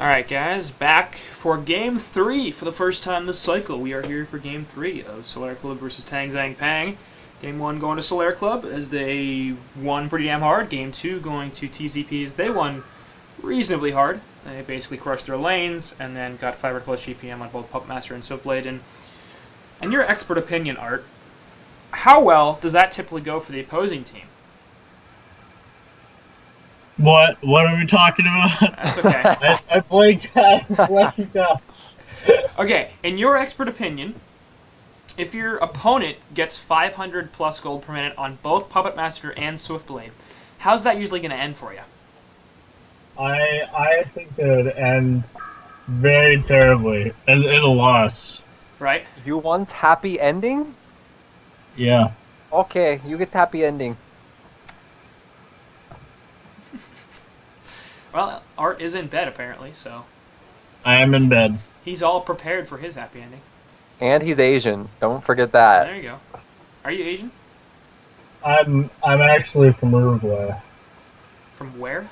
Alright guys, back for Game 3 for the first time this cycle. We are here for Game 3 of Solaire Club versus TangZangPang. Game 1 going to Solaire Club as they won pretty damn hard. Game 2 going to TZP as they won reasonably hard. They basically crushed their lanes and then got 500 plus GPM on both Puppet Master and Swiftblade. And in your expert opinion, Art, how well does that typically go for the opposing team? What are we talking about? That's okay. I blanked out. Okay, in your expert opinion, if your opponent gets 500 plus gold per minute on both Puppet Master and Swiftblade, how's that usually going to end for you? I think it would end very terribly. In a loss. Right? You want happy ending? Yeah. Okay, you get happy ending. Well, Art is in bed apparently, so I am in bed. he's all prepared for his happy ending. And he's Asian. Don't forget that. There you go. Are you Asian? I'm actually from Uruguay. From where?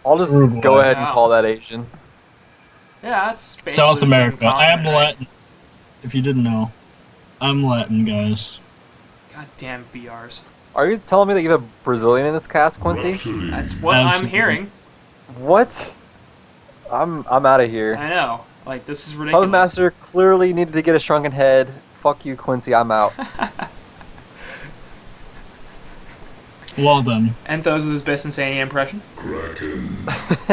I'll just Uruguay. go ahead and Wow. call that Asian. Yeah, that's basically South the same America. I am continent, right? Latin. If you didn't know. I'm Latin, guys. Goddamn BRs. Are you telling me that you have a Brazilian in this cast, Quincy? That's what I'm Absolutely. hearing. What? I'm out of here. I know. Like, this is ridiculous. Puppet Master clearly needed to get a shrunken head. Fuck you, Quincy. I'm out. Well done. Enthos with his best Insania impression.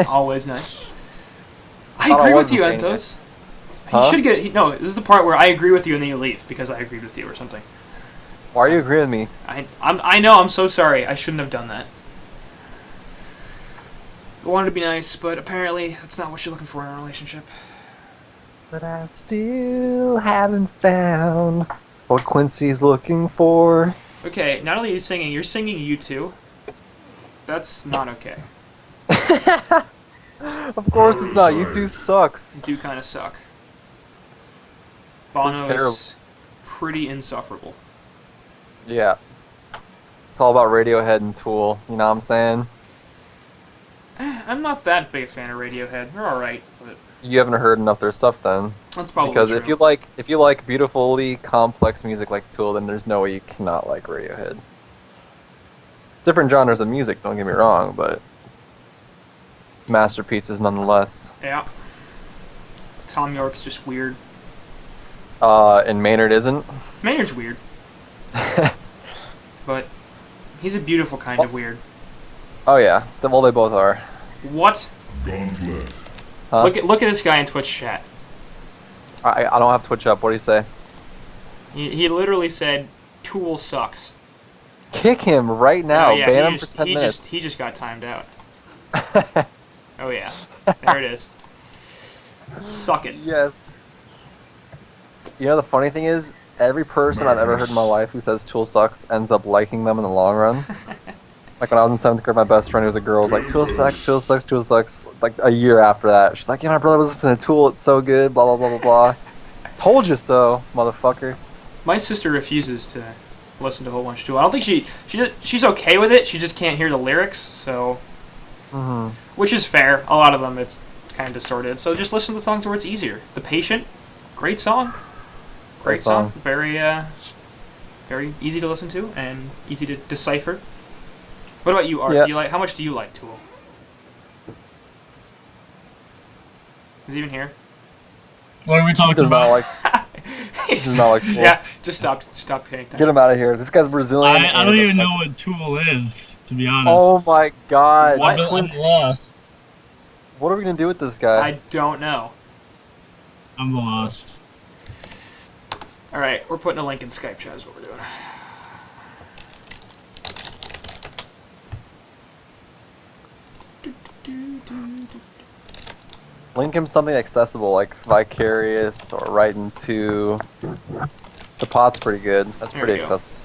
Always nice. I Thought I agree was with you, Insania. Enthos. Huh? He should get. No, this is the part where I agree with you and then you leave because I agreed with you or something. Why are you agreeing with me? I know. I'm so sorry. I shouldn't have done that. I wanted to be nice, but apparently that's not what you're looking for in a relationship. But I still haven't found what Quincy's looking for. Okay, not only are you singing, you're singing you too. That's not okay. Of course it's not. You two sucks. You do kind of suck. Terrible. Bono's pretty insufferable. Yeah. It's all about Radiohead and Tool. You know what I'm saying? I'm not that big a fan of Radiohead. They're alright, but You haven't heard enough of their stuff then. that's probably Because true. if you like beautifully complex music like Tool, then there's no way you cannot like Radiohead. Different genres of music, don't get me wrong, but masterpieces nonetheless. Yeah. Tom York's just weird. And Maynard isn't. Maynard's weird, but he's a beautiful kind of weird. Oh yeah, well they both are. What? Huh? Look at this guy in Twitch chat. I don't have Twitch up. What do you say? He literally said, "Tool sucks." Kick him right now. Oh, yeah, Ban he him just, for 10 minutes. He just got timed out. Oh yeah, there it is. Suck it. Yes. You know the funny thing is, every person I've ever heard in my life who says Tool sucks ends up liking them in the long run. Like when I was in 7th grade, my best friend who was a girl was like, Tool sucks, Tool sucks, Tool sucks. Like a year after that, she's like, yeah, my brother was listening to Tool, it's so good, blah, blah, blah, blah, blah. Told you so, motherfucker. My sister refuses to listen to a whole bunch of Tool. I don't think she's okay with it. She just can't hear the lyrics, so which is fair. A lot of them it's kind of distorted. So just listen to the songs where it's easier. The Patient, great song. Great song. Very very easy to listen to and easy to decipher. What about you, Art? Yeah. How much do you like Tool? Is he even here? What are we He talking does not about? like, he does not like Tool. Yeah, just stop paying attention. Get him out of here. This guy's Brazilian. I and don't he even doesn't know like- what Tool is, to be honest. Oh my god. What? I'm Quincy, lost. what are we gonna do with this guy? I don't know. I'm lost. Alright, we're putting a link in Skype chat is what we're doing. Link him something accessible like Vicarious or Right into. The pot's pretty good. That's There pretty we go. accessible.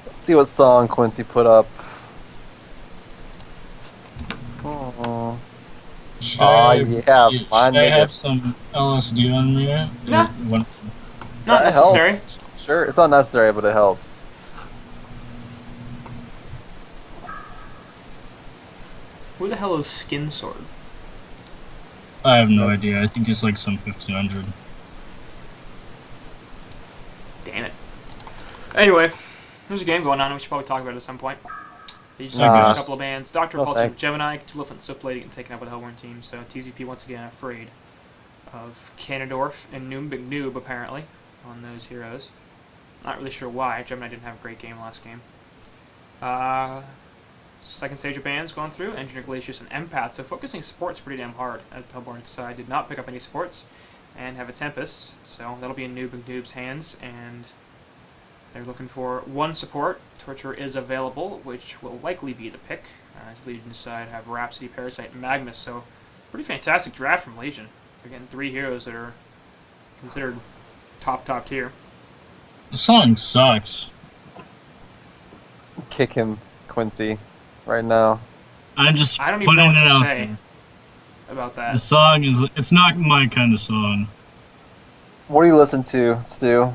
Let's see what song Quincy put up. Oh. Should Ah, I, yeah, should mine I made have it. some LSD on me? Nah. What- Not That necessary. helps. Sure, it's not necessary, but it helps. Who the hell is Skin Sword? I have no idea. I think it's like some 1500. Damn it. Anyway, there's a game going on we should probably talk about it at some point. They just Nah. introduced a couple of bands. Dr. No, Pulse with thanks. Gemini, Tulip and Swift Lady getting taken up with the HoN team, so TZP once again afraid of Canadorf and Noob Big Noob apparently on those heroes. Not really sure why. Gemini didn't have a great game last game. Second stage of bands going through, Engineer Glacius and Empath, so focusing supports pretty damn hard, as Telborn side did not pick up any supports and have a Tempest, so that'll be in Noob Big Noob's hands, and they're looking for one support. Torture is available, which will likely be the pick, as Legion's side have Rhapsody, Parasite, and Magnus, so pretty fantastic draft from Legion. They're getting 3 heroes that are considered top tier. The song sucks. Kick him, Quincy, right now. I'm just I don't even putting know what it to out say there. about The that. song it's not my kind of song. What do you listen to, Stu?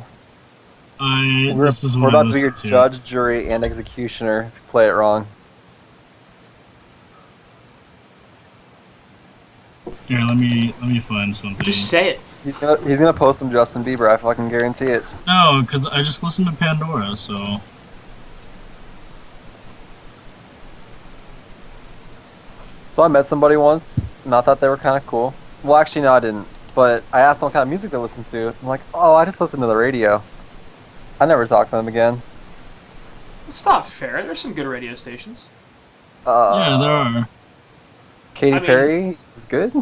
This is We're what I about to be your listen to. judge, jury, and executioner if you play it wrong. Here, let me find something. Just say it. He's gonna post some Justin Bieber. I fucking guarantee it. No, because I just listened to Pandora, so. So I met somebody once, and I thought they were kind of cool. Well, actually, no, I didn't. But I asked them what kind of music they listen to. I'm like, oh, I just listen to the radio. I never talked to them again. It's not fair. There's some good radio stations. Yeah, there are. Katy I mean- Perry is good.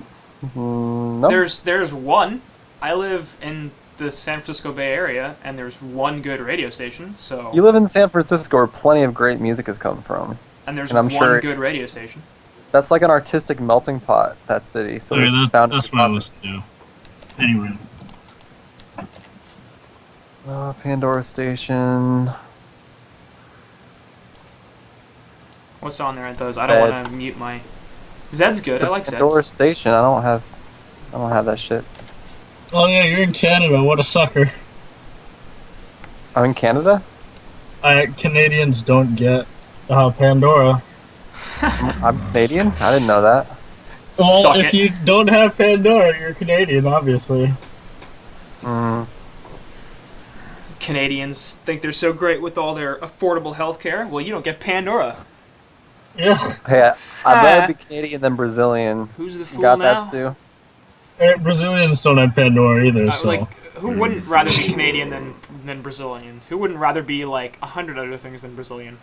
No. There's one. I live in the San Francisco Bay Area, and there's one good radio station. So You live in San Francisco, where plenty of great music has come from. and there's and I'm one sure- good radio station. That's like an artistic melting pot. That city. So Sorry, there's that's what I concerts. listen to. Anyways. Pandora Station. What's on there at those? I don't Zed. want to mute my. Zed's good. It's I a like Zed. Pandora Station. I don't have that shit. Oh yeah, you're in Canada. What a sucker. I'm in Canada. Canadians don't get Pandora. I'm Canadian. I didn't know that. Well, Suck if it. you don't have Pandora, you're Canadian, obviously. Canadians think they're so great with all their affordable healthcare. Well, you don't get Pandora. Yeah. Hey, I'd rather be Canadian than Brazilian. Who's the fool Got now? that, Stu? Brazilians don't have Pandora either, so. Like, who wouldn't rather be Canadian than Brazilian? Who wouldn't rather be like 100 other things than Brazilian?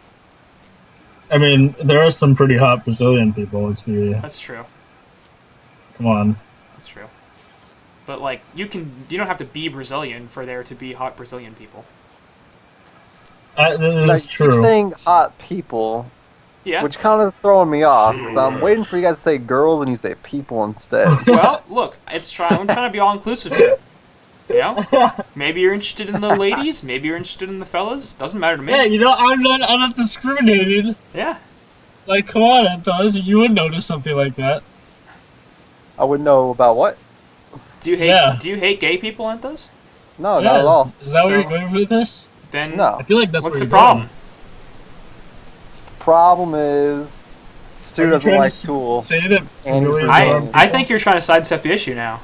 I mean, there are some pretty hot Brazilian people. Let's be. That's true. Come on. That's true. But like, you don't have to be Brazilian for there to be hot Brazilian people. That is Like, true. You're saying hot people, Yeah. which kind of throwing me off. Because I'm waiting for you guys to say girls and you say people instead. Well, look, I'm trying to be all inclusive here. You know? Maybe you're interested in the ladies. Maybe you're interested in the fellas. Doesn't matter to me. Yeah, you know, I'm not discriminating. Yeah. Like, come on, Antos, you would notice something like that. I would know about what? Do you hate Yeah. Do you hate gay people, Anthos? No, Yeah, not at all. Is that So- where you're going with this? Then No. I feel like that's what's where the you're problem? Problem is, Stu Are you doesn't trying like to Tool. Say that And he's Brazilians Brazilian. are I think you're trying to sidestep the issue now.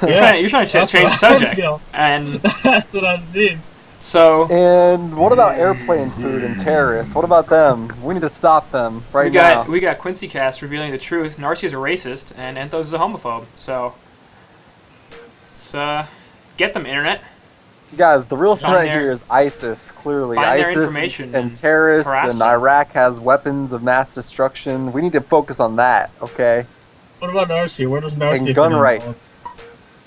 You're Yeah, trying to that's change the what I subject. feel. And That's what I'm seeing. so And what about airplane food and terrorists? What about them? We need to stop them right now. we got Quincy Cast revealing the truth. Narcy is a racist and Anthos is a homophobe. So let's get them, internet. Guys, the real Find threat their- here is ISIS, clearly. find their ISIS information and and terrorists, harass and them. Iraq has weapons of mass destruction. We need to focus on that, okay? What about Narcy? Where does Narcy And fit gun in? rights.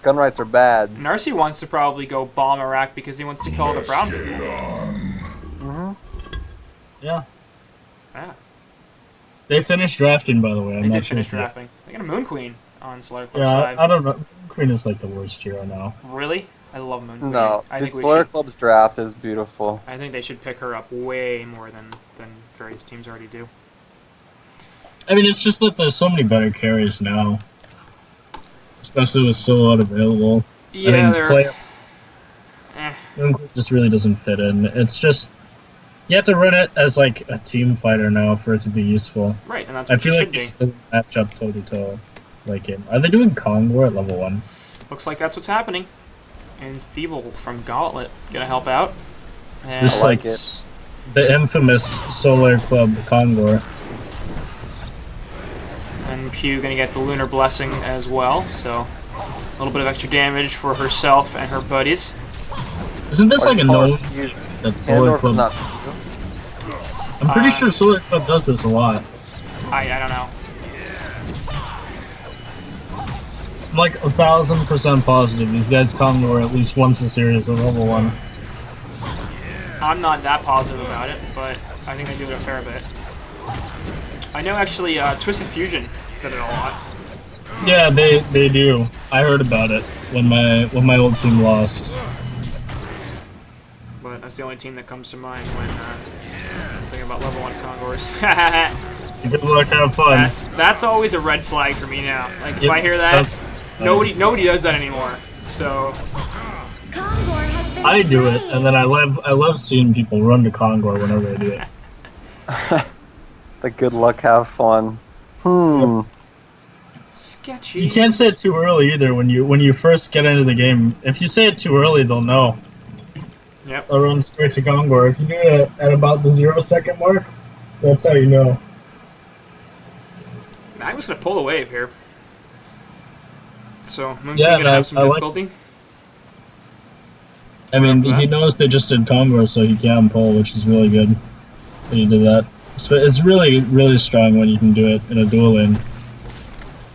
Gun rights are bad. Narcy wants to probably go bomb Iraq because he wants to kill all the brown people. hmm Yeah. Yeah, They finished drafting, by the way. I'm they not did sure finish if you- drafting. They got a Moon Queen on Solaire Club Yeah, side. I don't know. Queen is like the worst hero now. Really? I love Moon Queen. No, I dude, think we Solaire should. Club's draft is beautiful. I think they should pick her up way more than various teams already do. I mean, it's just that there's so many better carries now. Especially with Soul available. Yeah, I they're. mean, Eh. Moon Queen just really doesn't fit in. It's just You have to run it as like a team fighter now for it to be useful. Right, and that's I what feel it like should be. it just doesn't match up toe to toe like him. Are they doing Kong War at level 1? Looks like that's what's happening. And Feeble from Gauntlet gonna help out. So And this I like is the infamous Solaire Club Kong War. And Q gonna get the Lunar Blessing as well, so a little bit of extra damage for herself and her buddies. Isn't this like a known that Solaire Ganondorf is Club? not. I'm pretty sure Solaire Club does this a lot. I don't know. I'm like 1000% positive these guys Kong War at least once a series at level 1. I'm not that positive about it, but I think they do it a fair bit. I know actually Twisted Fusion did it a lot. Yeah, they do. I heard about it when my old team lost. But that's the only team that comes to mind when thinking about level 1 Congors. Good luck, have fun. That's always a red flag for me now. Like if Yep, I hear that, that's- nobody does that anymore. So Kongor has been I do it, slain. and then I love seeing people run to Kongor whenever they do it. The good luck, have fun. sketchy. You can't say it too early either when you first get into the game. If you say it too early, they'll know. Yep. They'll run straight to Kongor. If you do it at about the 0-second mark, that's how you know. Magma's gonna pull the wave here. So Moon's Yeah, gonna have some I like- difficulty. I mean, After that? he knows they just did Kongor, so he can pull, which is really good that he did that. It's really, really strong when you can do it in a dual lane.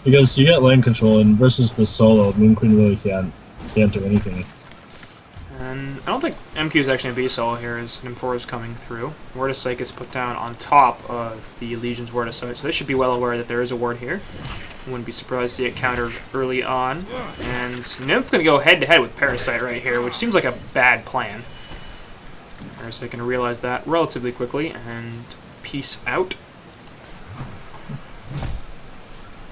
Because you get lane control, and versus the solo, Moon Queen really can't do anything. And I don't think MQ is actually a B solo here as Nymphoria is coming through. Word of Sight is put down on top of the Legion's Word of Sight, so they should be well aware that there is a ward here. Wouldn't be surprised to see it countered early on. And Nymph gonna go head to head with Parasite right here, which seems like a bad plan. Parasite gonna realize that relatively quickly and peace out.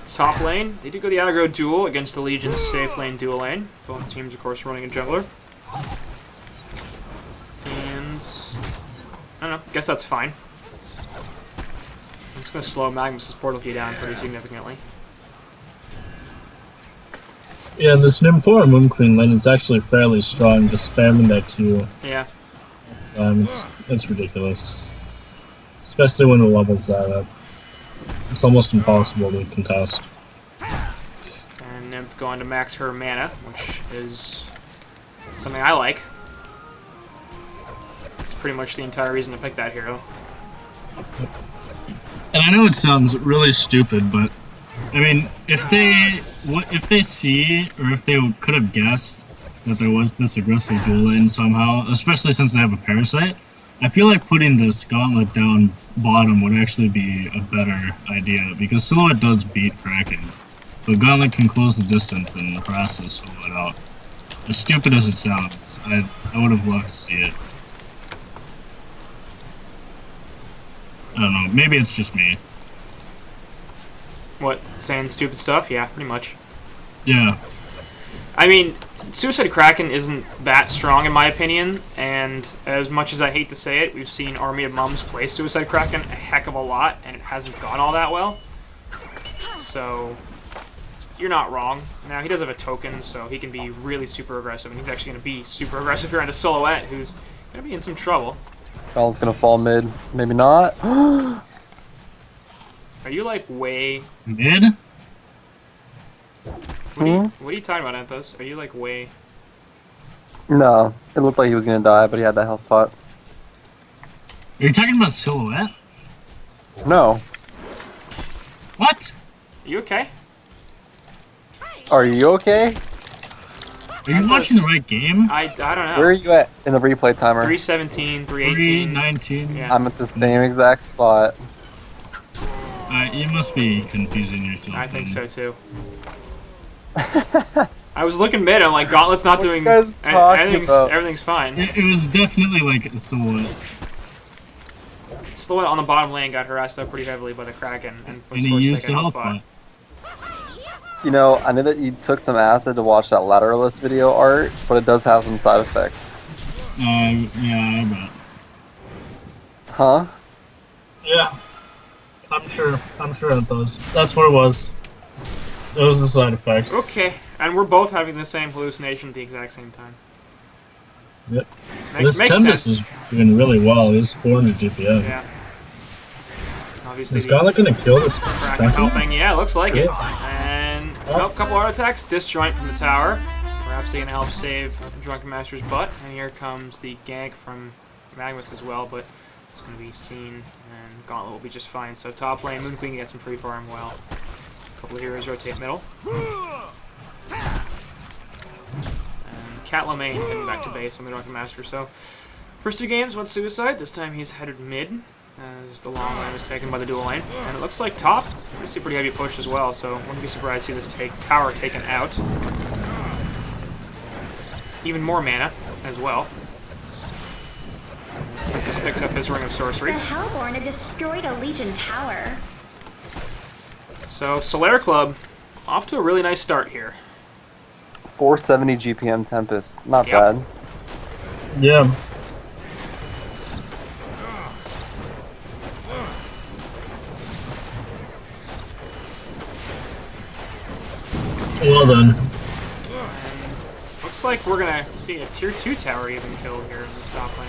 Top lane, they do go the aggro duel against the Legion's safe lane dual lane. Both teams, of course, running a jungler. And I don't know, guess that's fine. I'm just gonna slow Magnus' portal key down pretty significantly. Yeah, this Nymphoria Moon Queen lane is actually fairly strong, just spamming that Q. Yeah. It's ridiculous. Especially when the levels add up. It's almost impossible to contest. And Nymph going to max her mana, which is something I like. It's pretty much the entire reason to pick that hero. And I know it sounds really stupid, but I mean, if they see, or if they could have guessed that there was this aggressive dual lane somehow, especially since they have a Parasite, I feel like putting this Gauntlet down bottom would actually be a better idea, because Silhouette does beat Kraken, but Gauntlet can close the distance and harass the Silhouette out. As stupid as it sounds, I would have loved to see it. I don't know, maybe it's just me. What, saying stupid stuff? Yeah, pretty much. Yeah. I mean, Suicide Kraken isn't that strong in my opinion, and as much as I hate to say it, we've seen Army of Mums play Suicide Kraken a heck of a lot, and it hasn't gone all that well. So, you're not wrong. Now, he does have a token, so he can be really super aggressive, and he's actually going to be super aggressive here on the Silhouette, who's going to be in some trouble. Gauntlet's gonna fall mid. Maybe not. Are you like way... Mid? What are you talking about, Anthos? Are you like way... No, it looked like he was gonna die, but he had that health pot. Are you talking about Silhouette? No. What? Are you okay? Are you okay? Are you watching the right game? I don't know. Where are you at in the replay timer? 317, 318. 319. Yeah. I'm at the same exact spot. You must be confusing yourself. I think then. so too. I was looking mid, I'm like, Gauntlet's not What are doing... you guys talking about? Everything's fine. It was definitely like a Silhouette. Silhouette on the bottom lane got harassed up pretty heavily by the Kraken, and was And he forced to used take the a health health pot. You know, I know that you took some acid to watch that lateralist video art, but it does have some side effects. Yeah, I bet. Huh? Yeah. I'm sure it does. That's what it was. It was the side effects. Okay, and we're both having the same hallucination at the exact same time. Yep. Makes Tempest sense. is doing really well. He's 400 GPM. Yeah. Obviously, Is Gauntlet gonna kill this? Kraken helping. Yeah, looks like it. Yeah. And a couple auto attacks. Disjoint from the tower. Perhaps gonna help save Drunken Master's butt. And here comes the gank from Magnus as well, but it's gonna be seen, and Gauntlet will be just fine. So top lane, Moon Queen gets some free farm well. A couple of heroes rotate middle. And Cat Lamaine heading back to base on the Drunken Master. So first 2 games went suicide. This time he's headed mid, as the long lane was taken by the dual lane. And it looks like top, we see a pretty heavy push as well, so wouldn't be surprised to see this tower taken out. Even more mana as well. As Tempest picks up his Ring of Sorcery. The Hellborn had destroyed a Legion tower. So Solaire Club, off to a really nice start here. 470 GPM Tempest. Not Yep. bad. Yeah. Well done. Looks like we're gonna see a tier 2 tower even killed here in this top lane.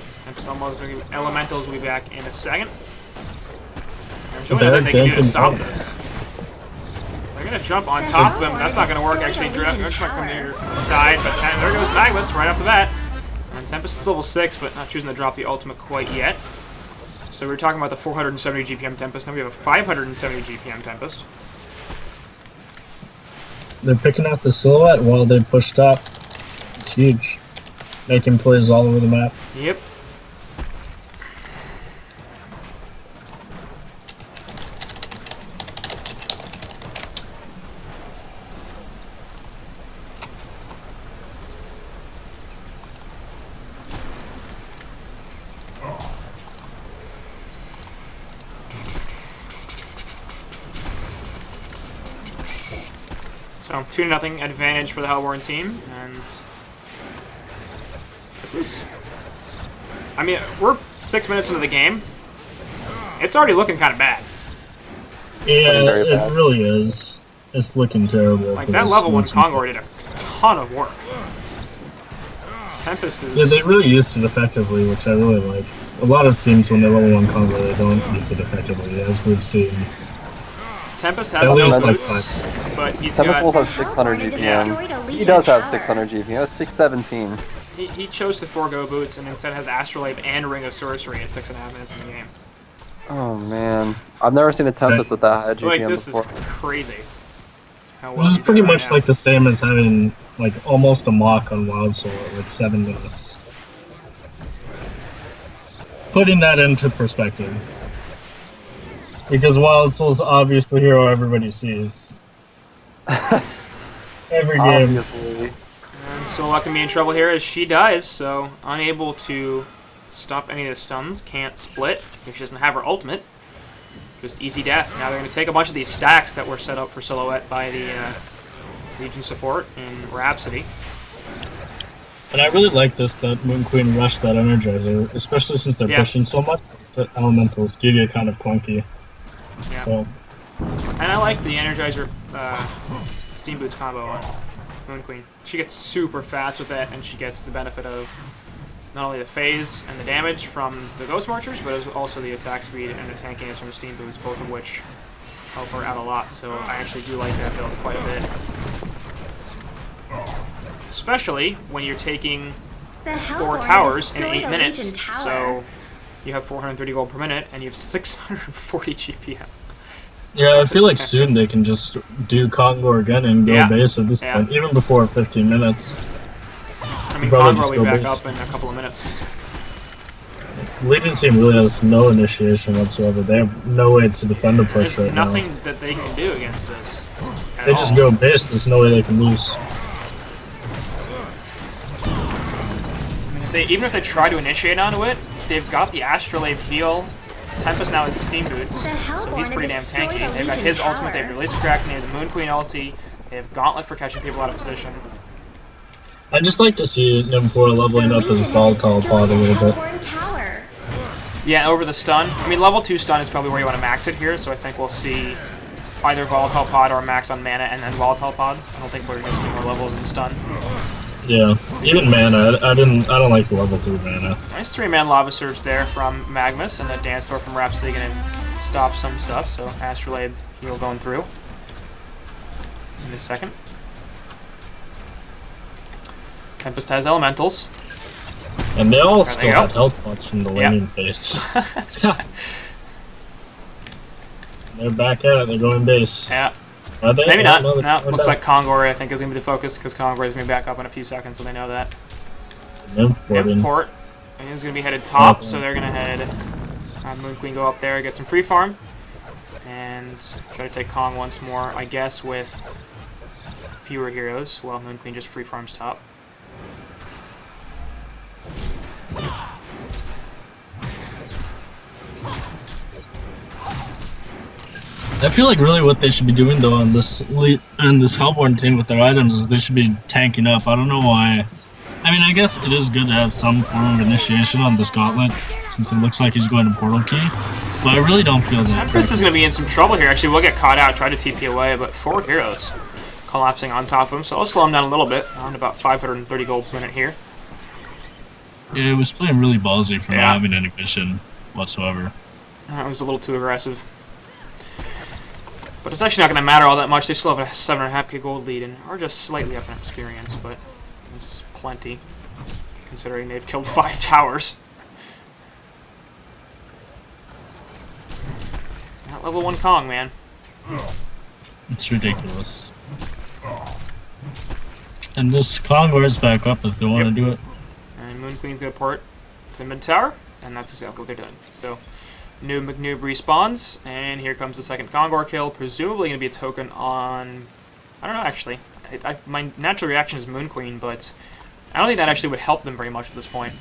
This Tempest Elementals will be back in a second. There's really nothing they can do to stop this. They're gonna jump on top of him. That's not gonna work actually. They're trying to come near the side, but there goes Magnus right off the bat. And Tempest is level 6, but not choosing to drop the ultimate quite yet. So we were talking about the 470 GPM Tempest. Now we have a 570 GPM Tempest. They're picking out the silhouette while they push top. It's huge. Making plays all over the map. Yep. So 2-0 advantage for the Hellborn team, and this is, I mean, we're 6 minutes into the game. It's already looking kind of bad. Yeah, very it bad. really is. It's looking terrible. Like for that this level 1 team. Kongor did a ton of work. Tempest is. Yeah, they really used it effectively, which I really like. A lot of teams, when they level 1 combo, they don't use it effectively, as we've seen. Tempest has At no least like boots, 5. but he's Tempest got. almost has 600 GPM. He does have 600 GPM. He has 617. He chose to forego boots and instead has Astrolabe and Ring of Sorcery at 6.5 minutes in the game. Oh man, I've never seen a Tempest with that high Like GPM this before. is crazy. How well This is he's pretty doing right much now. like the same as having like almost a mock on Wild Soul at like 7 minutes. Putting that into perspective. Because Wild Soul is obviously the hero everybody sees. Every game. Obviously. And Solak can be in trouble here as she dies, so unable to stop any of the stuns, can't split if she doesn't have her ultimate. Just easy death. Now they're going to take a bunch of these stacks that were set up for Silhouette by the Legion support in Rhapsody. And I really like this, that Moon Queen rushed that Energizer, especially since they're Yeah. pushing so much. The elementals do get kind of clunky. Yeah. So, And I like the Energizer Steam Boots combo on Moon Queen. She gets super fast with it, and she gets the benefit of not only the phase and the damage from the Ghost Marchers, but also the attack speed and the tankiness from the Steam Boots, both of which help her out a lot. So I actually do like that build quite a bit. Especially when you're taking The 4 Hellborn towers in destroyed 8 a minutes. Legion tower. So you have 430 gold per minute, and you have 640 GPM. yeah, I feel like This soon Tempest. they can just do Kongor again and go Yeah. base at this Yeah. point, even before 15 minutes. I mean, Probably Congo just will be go back base. up in a couple of minutes. Legion team really has no initiation whatsoever. They have no way to defend a push There's right nothing now. that they can do against this. At They just all. go base, there's no way they can lose. Even if they try to initiate onto it, they've got the Astrolabe heal. Tempest now has Steam Boots, The so Hellborn he's pretty damn destroyed tanky. a They've got Legion his ultimate, tower. they've released the Kraken, they have the Moon Queen ulti, they have Gauntlet for catching people out of position. I just like to see Nymphoria leveling The up as Legion a had volatile destroyed pod a the little bit. Hellborn tower. Yeah, over the stun. I mean, level 2 stun is probably where you want to max it here, so I think we'll see either Volatile Pod or max on mana and then Volatile Pod. I don't think we're going to see more levels in stun. Yeah, even mana. I don't like the level 3 mana. Nice 3-man Lava Surge there from Magnus, and that Dance Floor from Rhapsody going to stop some stuff, so Astrolabe heal going through in a second. Tempest has Elementals. And they all There still have health pots from the landing phase. They're back at it, they're going base. Yeah. Are they? Maybe not. No, looks down. like Kongor, I think, is going to be the focus, because Kongor is going to be back up in a few seconds, so they know that. Import. And he's going to be headed top, so they're going to head Moon Queen go up there, get some free farm, and try to take Kong once more, I guess, with fewer heroes, while Moon Queen just free farms top. I feel like really what they should be doing though on this Hellborn team with their items is they should be tanking up. I don't know why. I mean, I guess it is good to have some form of initiation on this Gauntlet, since it looks like he's going to Portal Key, but I really don't feel that. Tempest is going to be in some trouble here. Actually, we'll get caught out, try to TP away, but 4 heroes collapsing on top of him, so I'll slow him down a little bit, around about 530 gold per minute here. Yeah, it was playing really ballsy for not having any vision whatsoever. That was a little too aggressive. But it's actually not going to matter all that much. They still have a 7.5k gold lead and are just slightly up in experience, but it's plenty, considering they've killed 5 towers. That level 1 Kong, man. It's ridiculous. And this Kongor is back up if they want to do it. And Moon Queen's going to port to the mid tower, and that's exactly what they're doing. So, Noob McNoob respawns, and here comes the second Kongor kill, presumably going to be a token on... I don't know, actually. My natural reaction is Moon Queen, but I don't think that actually would help them very much at this point.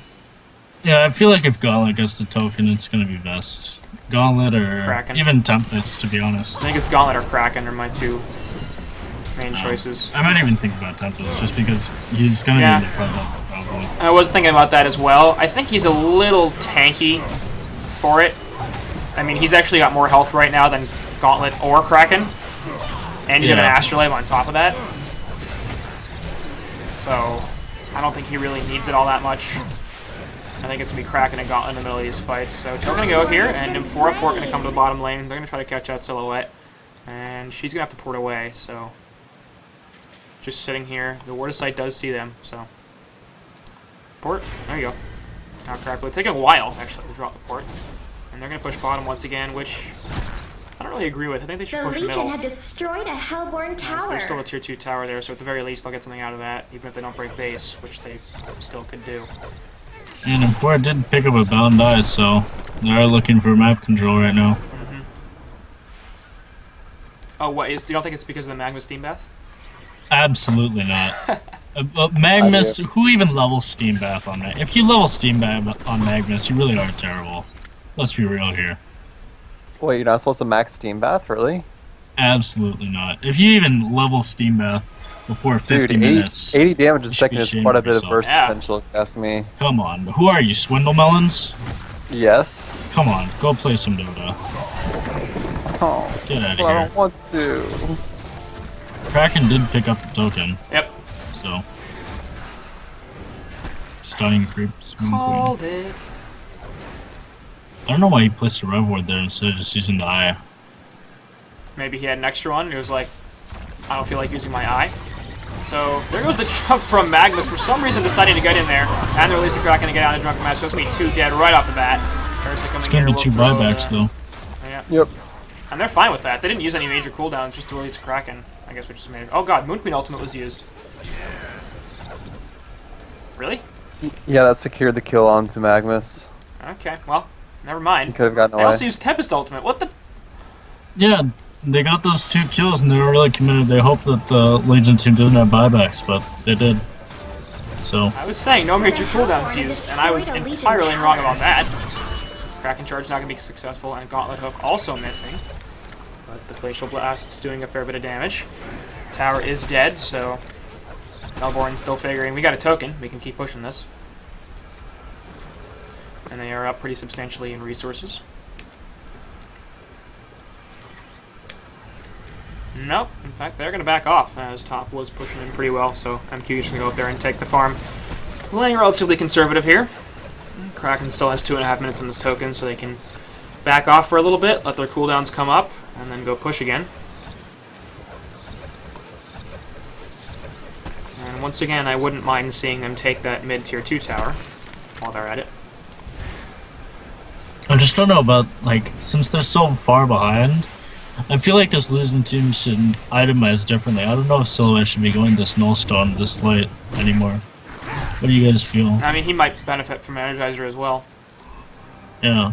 Yeah, I feel like if Gauntlet gets the token, it's going to be best. Gauntlet or Kraken. Even Tempest, to be honest. I think it's Gauntlet or Kraken are my 2 main choices. I might even think about Tempest, just because he's going to be in the front level, probably. I was thinking about that as well. I think he's a little tanky for it. I mean, he's actually got more health right now than Gauntlet or Kraken. And he's got an Astrolabe on top of that. So, I don't think he really needs it all that much. I think it's going to be Kraken and Gauntlet in the middle of these fights. So, Token going to go here, and Import going to come to the bottom lane. They're going to try to catch out Silhouette. And she's going to have to port away, so... Just sitting here. The Ward of Sight does see them, so... Port. There you go. Now crap. It's taking a while, actually, to drop the port. And they're going to push bottom once again, which I don't really agree with. I think they should push middle. The Legion have destroyed a Hellborn tower. There's still a tier 2 tower there, so at the very least they'll get something out of that, even if they don't break base, which they still could do. And Import did pick up a Bound Eye, so they're looking for map control right now. Mm-hmm. Oh, what is? You don't think it's because of the Magma Steam Bath? Absolutely not. Magnus, who even levels Steam Bath on that? If you level Steam Bath on Magnus, you really are terrible. Let's be real here. Wait, you're not supposed to max Steam Bath, really? Absolutely not. If you even level Steam Bath before 50 minutes... 80 damage a second is quite a bit of burst Yeah. potential, if you ask me. Come on, who are you, Swindle Melons? Yes. Come on, go play some Dota. Oh, Get out of I here. don't want to. Kraken did pick up the token, Yep. so... Stunning creeps. Called it. I don't know why he placed a Rev Ward there instead of just using the Eye. Maybe he had an extra one, and he was like, I don't feel like using my eye. So, there goes the jump from Magnus, for some reason deciding to get in there, and they're releasing Kraken to get out of the Drunken Match. So it's going to be 2 dead right off the bat. Ursa coming It's gonna here, be 2 will throw, buybacks though. Yeah. Yep. And they're fine with that. They didn't use any major cooldowns just to release Kraken, I guess, which is major. Oh god, Moon Queen Ultimate was used. Really? Yeah, that secured the kill onto Magnus. Okay, well, never mind. He could have gotten They away. also used Tempest Ultimate. What the? Yeah, they got those 2 kills and they were really committed. They hoped that the Legion team didn't have buybacks, but they did. So... I was saying no major cooldowns used, and I was entirely wrong about that. Kraken Charge not going to be successful, and Gauntlet Hook also missing. But the Glacial Blast's doing a fair bit of damage. Tower is dead, so Melbourne's still figuring, we got a token, we can keep pushing this. and they are up pretty substantially in resources. Nope, in fact, they're going to back off, as top was pushing in pretty well, so MQ is going to go up there and take the farm. Playing relatively conservative here. Kraken still has 2.5 minutes on this token, so they can back off for a little bit, let their cooldowns come up, and then go push again. And once again, I wouldn't mind seeing them take that mid-tier 2 tower while they're at it. I just don't know about, like, since they're so far behind, I feel like this losing team should itemize differently. I don't know if Solaire should be going this nullstone this late anymore. What do you guys feel? I mean, he might benefit from Energizer as well. Yeah.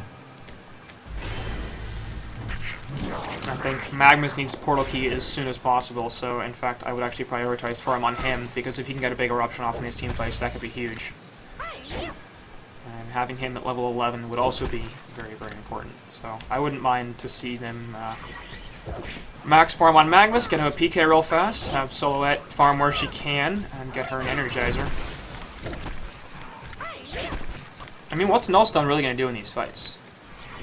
I think Magnus needs Portal Key as soon as possible, so in fact I would actually prioritize farm on him, because if he can get a big eruption off in these team fights, that could be huge. And having him at level 11 would also be very, very important. So I wouldn't mind to see them max farm on Magnus, get him a PK real fast, have Soloette farm where she can, and get her an Energizer. I mean, what's Nullstone really going to do in these fights?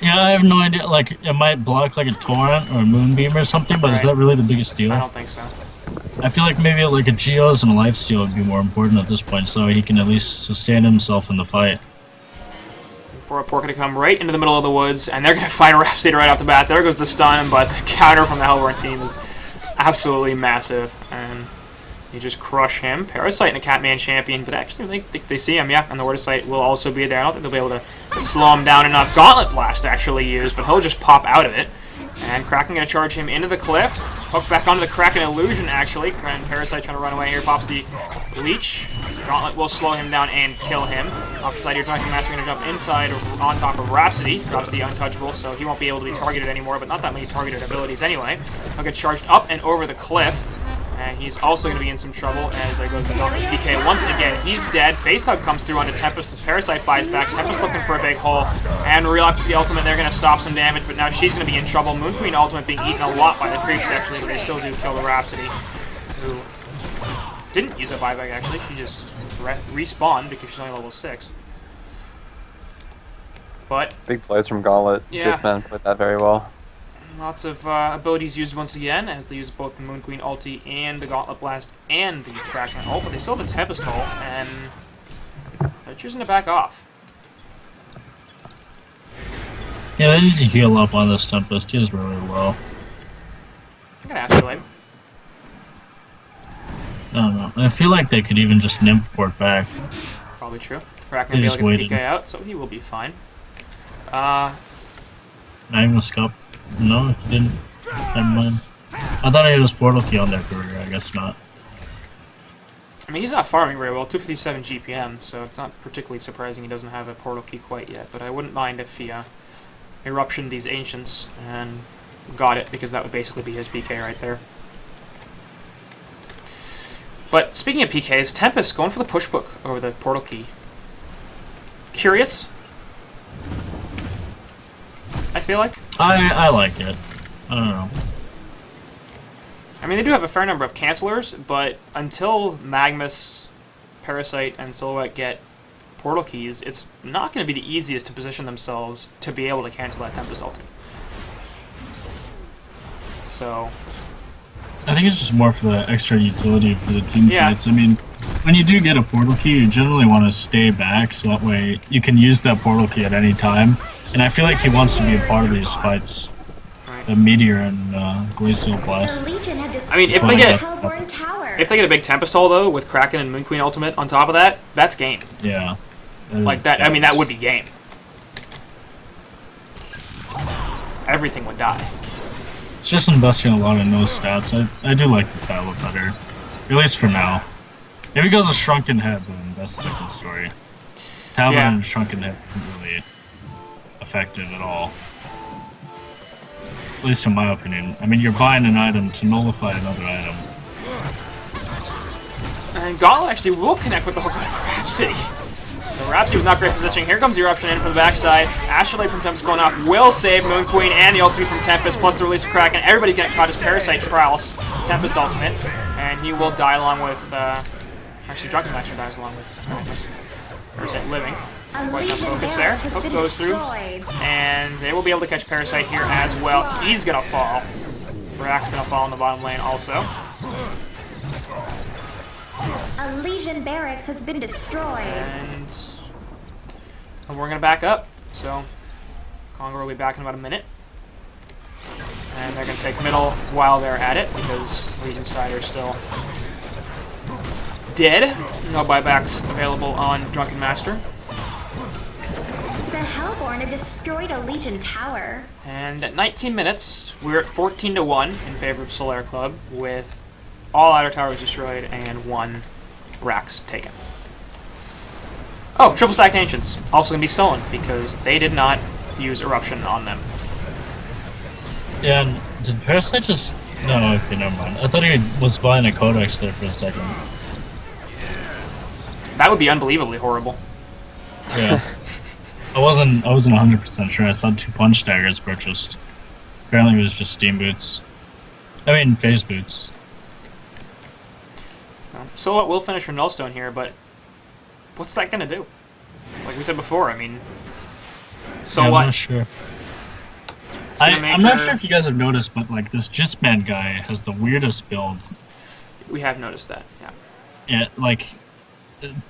Yeah, I have no idea. Like, it might block like a Torrent or a Moonbeam or something, but is that really the biggest deal? I don't think so. I feel like maybe like a Geos and a Lifesteal would be more important at this point, so he can at least sustain himself in the fight. For a Porker to come right into the middle of the woods, and they're going to find a Rhapsody right off the bat. There goes the stun, but the counter from the Hellborn team is absolutely massive, and you just crush him. Parasite and a Catman champion, but actually I think they see him, yeah, and the Wordicite will also be there. I don't think they'll be able to slow him down enough. Gauntlet Blast actually used, but he'll just pop out of it. And Kraken going to charge him into the cliff. Hook back onto the Kraken Illusion, actually. And Parasite trying to run away here. Pops the Leech. Gauntlet will slow him down and kill him. Off the side here, Drunken Master going to jump inside or on top of Rhapsody. Drops the Untouchable, so he won't be able to be targeted anymore, but not that many targeted abilities anyway. He'll get charged up and over the cliff. And he's also going to be in some trouble as there goes the Gauntlet PK. Once again, he's dead. Face Hug comes through onto Tempest as Parasite buys back. Tempest looking for a big hole. And Relapse the ultimate. They're going to stop some damage, but now she's going to be in trouble. Moon Queen ultimate being eaten a lot by the creeps, actually, but they still do kill the Rhapsody, who didn't use a buyback, actually. She just respawned because she's only level 6. But big plays from Gauntlet. Yeah. Just man played that very well. Lots of abilities used once again, as they use both the Moon Queen ulti and the Gauntlet Blast and the Kraken ult, but they still have the Tempest ult, and they're choosing to back off. Yeah, they need to heal up on this Tempest. He is really low. I'm gonna Astrolabe. I don't know. I feel like they could even just Nymph port back. Probably true. Kraken will be able to get the PK out, so he will be fine. Magnus Cup. No, he didn't. Never mind. I thought he had his Portal Key on their career. I guess not. I mean, he's not farming very well. 257 GPM, so it's not particularly surprising he doesn't have a Portal Key quite yet. But I wouldn't mind if he eruptioned these Ancients and got it, because that would basically be his PK right there. But speaking of PKs, Tempest going for the push book over the Portal Key. Curious? I feel like. I like it. I don't know. I mean, they do have a fair number of cancelers, but until Magnus, Parasite, and Silhouette get Portal Keys, it's not going to be the easiest to position themselves to be able to cancel that Tempest ulti. So I think it's just more for the extra utility for the team Yeah. fights. I mean, when you do get a Portal Key, you generally want to stay back, so that way you can use that Portal Key at any time. And I feel like he wants to be a part of these fights. Right. The Meteor and Glacial Blast. The Legion have I mean, if they get- Hellborn Tower. if they get a big Tempest ult, though, with Kraken and Moon Queen ultimate on top of that, that's game. Yeah. Like that, I mean, that would be game. Everything would die. It's just investing a lot in those stats. I do like the Tablet better. At least for now. If it goes a Shrunken Head, then that's a different story. Tablet Yeah. and Shrunken Head isn't really effective at all. At least in my opinion. I mean, you're buying an item to nullify another item. And Gauntlet actually will connect with the hook on Rhapsody. So Rhapsody with not great positioning. Here comes the Eruption in from the backside. Astrolabe from Tempest going off will save Moon Queen and the ultimate from Tempest, plus the release of Kraken. Everybody getting caught as Parasite trials Tempest ultimate. And he will die along with, actually Drunken Master dies along with Parasite living. A Quite enough Legion focus there. barracks has Oh, been goes through. destroyed. And they will be able to catch Parasite here as well. He's gonna fall. Rack's gonna fall in the bottom lane also. A Legion barracks has been destroyed. And we're gonna back up. So Congo will be back in about a minute. And they're gonna take middle while they're at it because Legion side are still dead. No buybacks available on Drunken Master. The Hellborn have destroyed a Legion tower. And at 19 minutes, we're at 14-1 in favor of Solaire Club, with all outer towers destroyed and 1 racks taken. Oh, triple stacked ancients also gonna be stolen because they did not use eruption on them. Yeah, and did Parasite just... No, okay, never mind. I thought he was buying a codex there for a second. That would be unbelievably horrible. Yeah. I wasn't 100% sure. I saw 2 punch daggers purchased. Apparently it was just steam boots. I mean, phase boots. So we'll finish for Nullstone here, but what's that gonna do? Like we said before, I mean, so yeah, what? I'm not sure. It's gonna make I'm not her- sure if you guys have noticed, but like this Jistman guy has the weirdest build. We have noticed that, yeah. Yeah, like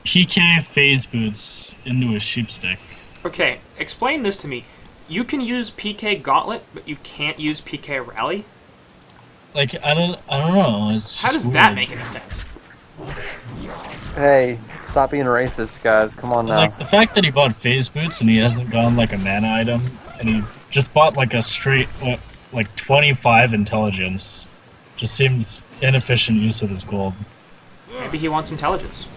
PK phase boots into a sheepstick. Okay, explain this to me. You can use PK Gauntlet, but you can't use PK Rally? Like I don't know. It's How just does that weird. make any sense? Hey, stop being racist, guys. Come on now. Like the fact that he bought phase boots and he hasn't gone like a mana item, and he just bought like a straight like 25 intelligence, just seems inefficient use of his gold. Maybe he wants intelligence.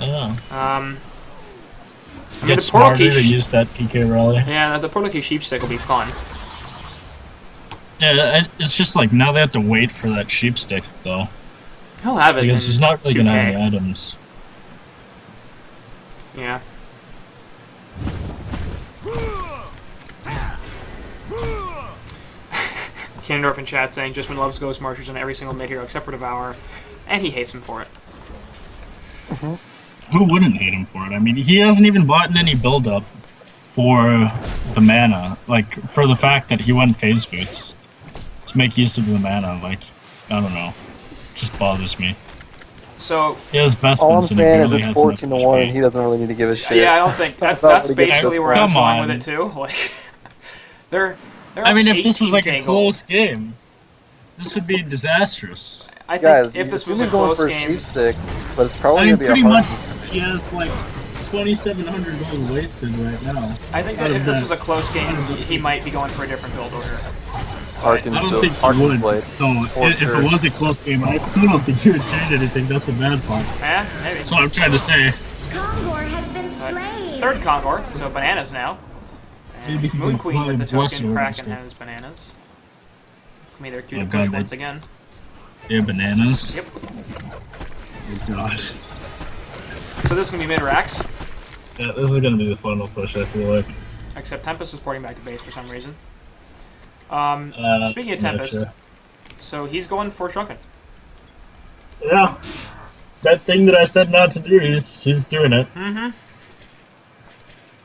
I don't know. I mean, Get the Portal smarter Key to use that PK rally. Yeah, the Portal Key Sheepstick will be fun. Yeah, it's just like now they have to wait for that sheepstick though, He'll have it because in he's not really 2K. gonna have any items. Yeah. Kendorf in chat saying Justman loves Ghost Marchers on every single mid-hero except for Devour, and he hates him for it. Who wouldn't hate him for it? I mean, he hasn't even bought any build-up for the mana, like for the fact that he went phase boots to make use of the mana. Like, I don't know, just bothers me. So He has best All I'm boots and he saying is barely it's has enough 14 to 1 and HP. he doesn't really need to give a shit. yeah, I don't think that's not what he gets basically us where I was Come going on. with it too. Like, they're I mean, if this was like a 18K close gold. game, this would be disastrous. I think Guys, if you this assume was a he's going close for a game, sheepstick, but it's I probably mean, going to be pretty a much hard... he has like 2,700 gold wasted right now. I think that if this was a close game, he might be going for a different build order. Harkins I don't build- think he Harkins would. blade. So For if sure. it was a close game, I still don't think he would change anything. That's the bad part. Yeah, maybe. That's what I'm trying to say. Kongor has been slain. Third Kongor, so bananas now. Maybe And he Moon can Queen with the apply Blessed token, Order Kraken instead. has bananas. It's gonna be their cue Oh, to push God, once they- again. Yeah, bananas. Yep. Oh, God. So this is gonna be mid racks, Yeah, this is gonna be the final push. I feel like. except Tempest is porting back to base for some reason. Speaking of yeah, Tempest, sure. so he's going for Shrunken. Yeah, that thing that I said not to do, he's doing it. Mm-hmm.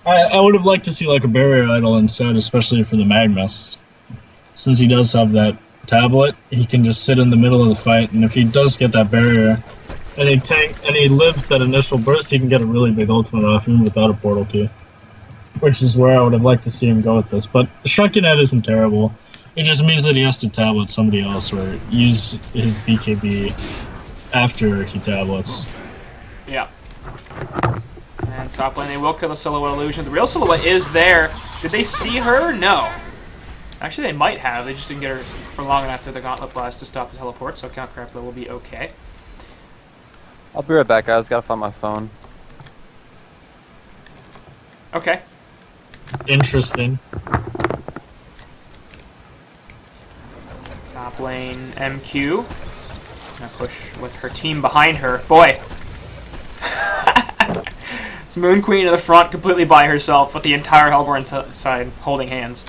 I would have liked to see like a barrier idol instead, especially for the Magnus. Since he does have that tablet, he can just sit in the middle of the fight, and if he does get that barrier, and he lives that initial burst, he can get a really big ultimate off even without a portal key. Which is where I would have liked to see him go with this. But Shrunken Head isn't terrible. It just means that he has to tablet somebody else or use his BKB after he tablets. Yeah. And top lane, they will kill the Silhouette Illusion. The real Silhouette is there. Did they see her? No. Actually, they might have. They just didn't get her for long enough to the Gauntlet Blast to stop the teleport, so Count Crapula will be okay. I'll be right back, guys. Gotta find my phone. Okay. Interesting. Top lane, MQ. Gonna push with her team behind her. Boy! It's Moon Queen in the front completely by herself with the entire Hellborn side holding hands.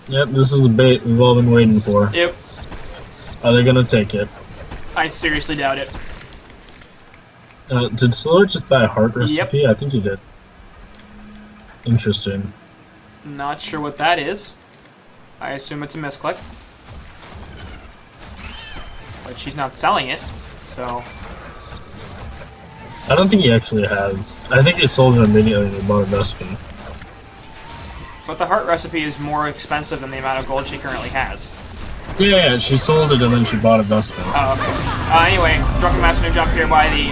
Yep, this is the bait we've all been waiting for. Yep. Are they gonna take it? I seriously doubt it. Did Solaire just buy a heart recipe? Yep. I think he did. Interesting. Not sure what that is. I assume it's a misclick. But she's not selling it, so... I don't think he actually has. I think he sold it immediately and he bought a Vespin. But the heart recipe is more expensive than the amount of gold she currently has. Yeah, she sold it and then she bought a Vespin. Oh, okay. Anyway, Drunken Master new jump here by the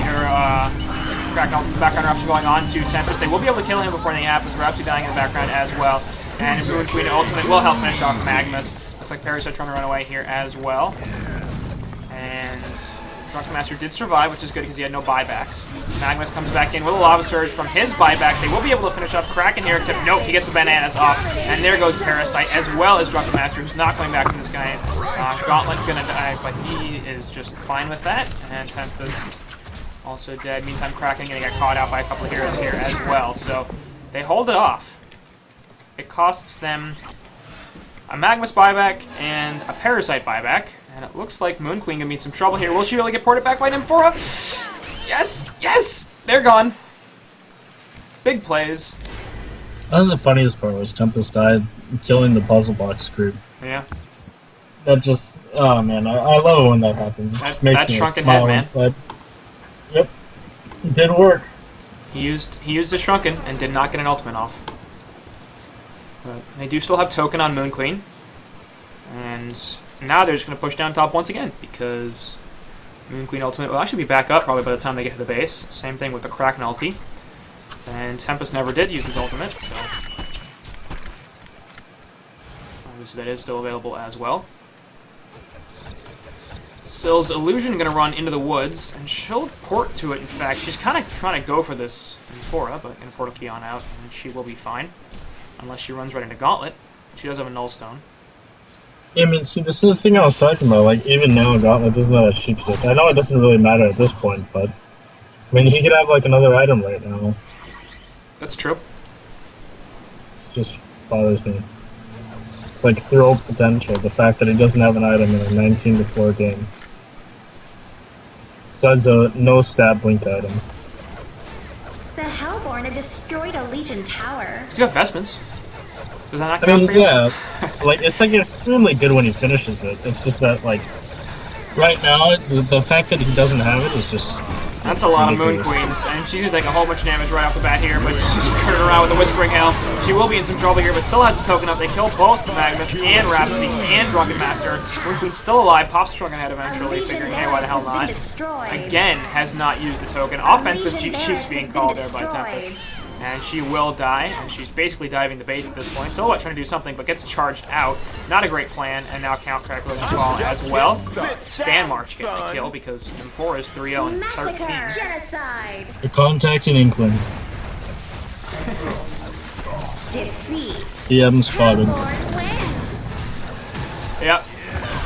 background eruption going on to Tempest. They will be able to kill him before anything happens. We're actually dying in the background as well. And Moon Queen ultimate will help finish off Magnus. Looks like Parasite trying to run away here as well. And Drunken Master did survive, which is good because he had no buybacks. Magnus comes back in with a Lava Surge from his buyback. They will be able to finish up Kraken here, except nope, he gets the bananas off. And there goes Parasite, as well as Drunken Master, who's not coming back from this guy. Gauntlet gonna die, but he is just fine with that. And Tempest also dead. Meantime, Kraken gonna get caught out by a couple of heroes here as well. So they hold it off. It costs them a Magnus buyback and a Parasite buyback. And it looks like Moon Queen gonna be in some trouble here. Will she really get ported back by Nymphora? Yes! Yes! They're gone. Big plays. I think the funniest part was Tempest died killing the puzzle box group. Yeah. That just, oh man, I love it when that happens. It just makes That me shrunken smile head, man. inside. Yep. It did work. He used the Shrunken and did not get an ultimate off. But they do still have token on Moon Queen. And now they're just going to push down top once again, because Moon Queen ultimate will actually be back up probably by the time they get to the base. Same thing with the Kraken ulti. And Tempest never did use his ultimate, so obviously that is still available as well. Syl's Illusion going to run into the woods, and she'll port to it, in fact. She's kind of trying to go for this Nymphora, but going to port a Keon out, and she will be fine. Unless she runs right into Gauntlet. She does have a Null Stone. Yeah, I mean, see, this is the thing I was talking about. Like, even now, Gauntlet doesn't have a cheap stick. I know it doesn't really matter at this point, but I mean, he could have like another item right now. That's true. It just bothers me. It's like throw potential. The fact that he doesn't have an item in a 19-4 game. Besides a no stat blink item. The Hellborn have destroyed a Legion tower. He's got Vestments. Does that not I count mean, for you? yeah, like it's like extremely good when he finishes it. It's just that like right now, the fact that he doesn't have it is just. That's a lot of Moon ridiculous. Queens, and she's gonna take a whole bunch of damage right off the bat here, but she's turning around with the Whispering Hail. She will be in some trouble here, but still has the token up. They kill both Magnus and Rhapsody and Drunken Master. Moon Queen's still alive, pops Drunken Head eventually, figuring, hey, why the hell not? Again, has not used the token. Offensive GG's being called there by Tempest. And she will die, and she's basically diving the base at this point. Silhouette trying to do something, but gets charged out. Not a great plan, and now Count Crack looking to fall as well. Stan March getting the kill, because M4 is 3-0 and 13. Genocide. The contact and Inkling. Defeat. DM spotted. Hellborn wins. Yep.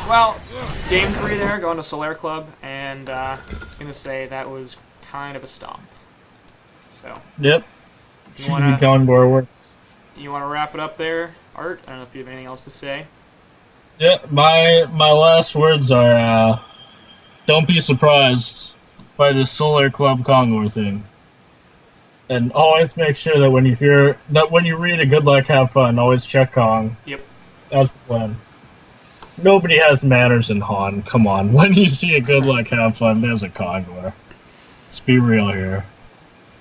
Well, game 3 there, going to Solaire Club, and I'm going to say that was kind of a stomp. So. Yep. You Cheesy wanna- Condor works. You want to wrap it up there, Art? I don't know if you have anything else to say. Yeah, my last words are don't be surprised by this Solaire Club Condor thing. And always make sure that when you read a good luck, have fun, always check Kong. Yep. That's the plan. Nobody has manners in HoN. Come on. When you see a good luck, have fun, there's a Condor. Let's be real here.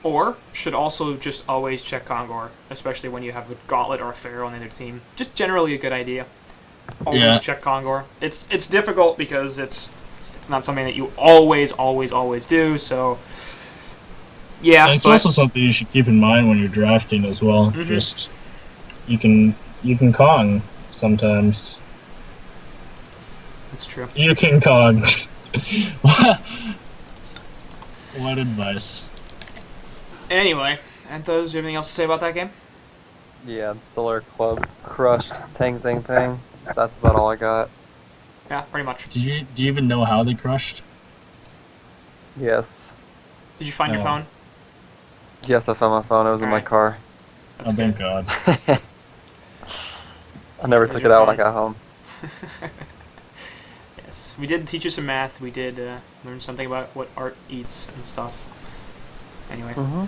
Or should also just always check Kongor, especially when you have a Gauntlet or a Pharaoh on the other team. Just generally a good idea. Always check Kongor. It's difficult because it's not something that you always do. So yeah, and it's also something you should keep in mind when you're drafting as well. Mm-hmm. Just you can Kong sometimes. That's true. You can Kong. What advice? Anyway, Anthos, do you have anything else to say about that game? Yeah, Solaire Club crushed TangZangPang. That's about all I got. Yeah, pretty much. Do you even know how they crushed? Yes. Did you find your phone? Yes, I found my phone. It was in my Alright. car. That's Oh, thank good. God. I never Where's took your it out when phone? I got home. Yes, we did teach you some math. We did learn something about what Art eats and stuff. Anyway. Mm-hmm.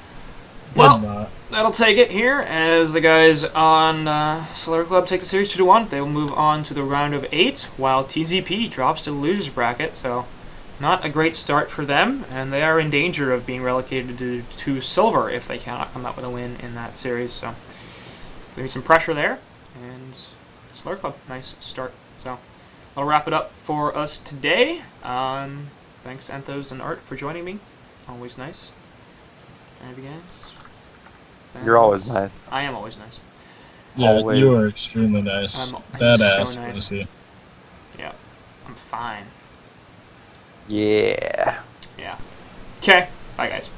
Well, that'll take it here as the guys on Solaire Club take the series 2-1. They will move on to the round of 8, while TZP drops to the losers bracket. So, not a great start for them, and they are in danger of being relegated to silver if they cannot come out with a win in that series. So, maybe some pressure there, and Solaire Club, nice start. So, I'll wrap it up for us today. Thanks, Enthos and Art, for joining me. Always nice. Any of you guys? You're always nice. I am always nice. Yeah, Always. you are extremely nice. I'm Badass, so nice. Pussy. Yeah, I'm fine. Yeah. Yeah. Okay, bye guys.